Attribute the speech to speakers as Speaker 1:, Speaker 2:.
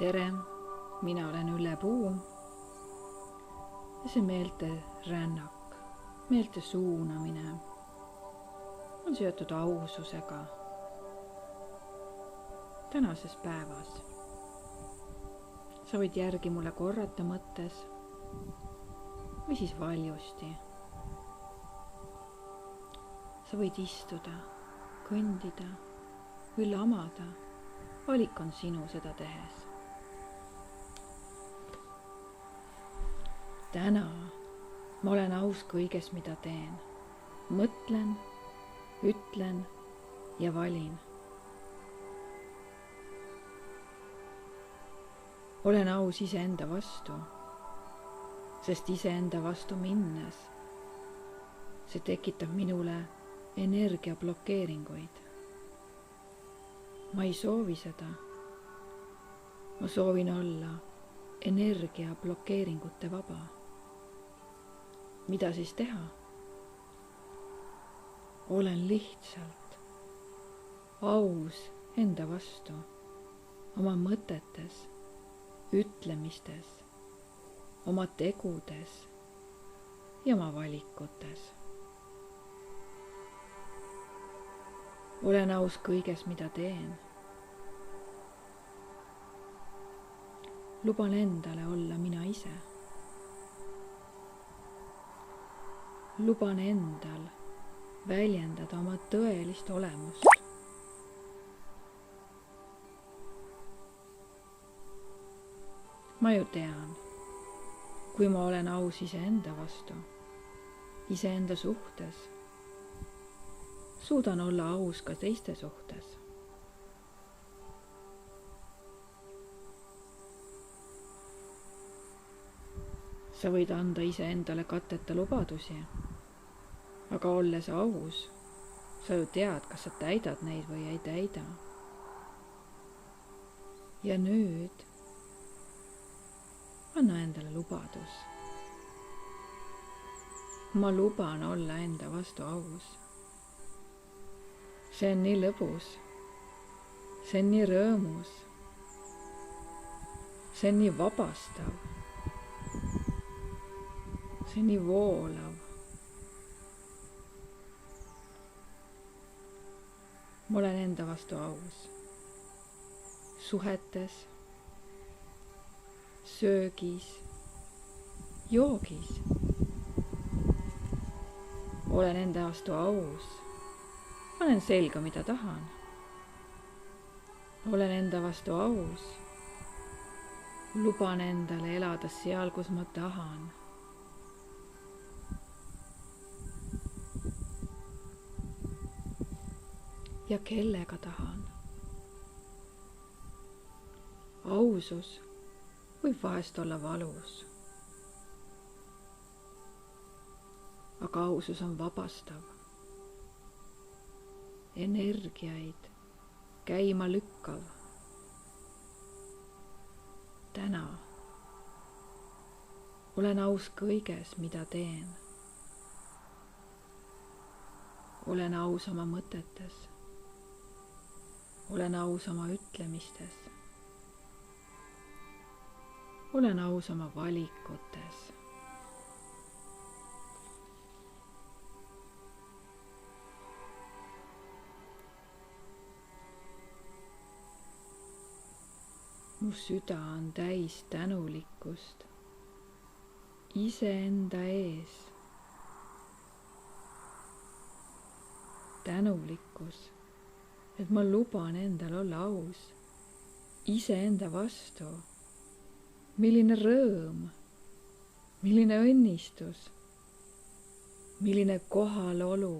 Speaker 1: tere, mina olen Ülle Puu ja see meelte rännak, meelte suunamine on seotud aususega tänases päevas. Sa võid järgi mulle korrata mõttes või siis valjusti. Sa võid istuda, kõndida või lamada, valik on sinu seda tehes. Täna ma olen aus kõiges, mida teen. Mõtlen, ütlen ja valin. Olen aus iseenda vastu, sest iseenda vastu minnes see tekitab minule energiablokeeringuid. Ma ei soovi seda. Ma soovin olla energiablokeeringute vaba. Mida siis teha? Olen lihtsalt aus enda vastu, oma mõtetes, ütlemistes, oma tegudes ja oma valikutes. Olen aus kõiges, mida teen. Luban endale olla mina ise. Luban endal väljendada oma tõelist olemust. Ma ju tean, kui ma olen aus iseenda vastu, iseenda suhtes, suudan olla aus ka teiste suhtes. Sa võid anda iseendale katteta lubadusi, aga olles aus, sa ju tead, kas sa täidad neid või ei täida. Ja nüüd anna endale lubadus. Ma luban olla enda vastu aus. See on nii lõbus, see on nii rõõmus, see on nii vabastav, see on nii voolav. Ma olen enda vastu aus. Suhetes, söögis, joogis. Olen enda vastu aus. Panen selga, mida tahan. Olen enda vastu aus. Luban endale elada seal, kus ma tahan. Ja kellega tahan. Ausus võib vahest olla valus. Aga ausus on vabastav. Energiaid käima lükkav. Täna olen aus kõiges, mida teen. Olen aus oma mõtetes. Olen aus oma ütlemistes. Olen aus oma valikutes. Mu süda on täis tänulikkust iseenda ees. Tänulikkus, et ma luban endal olla aus iseenda vastu. Milline rõõm, milline õnnistus, milline kohalolu.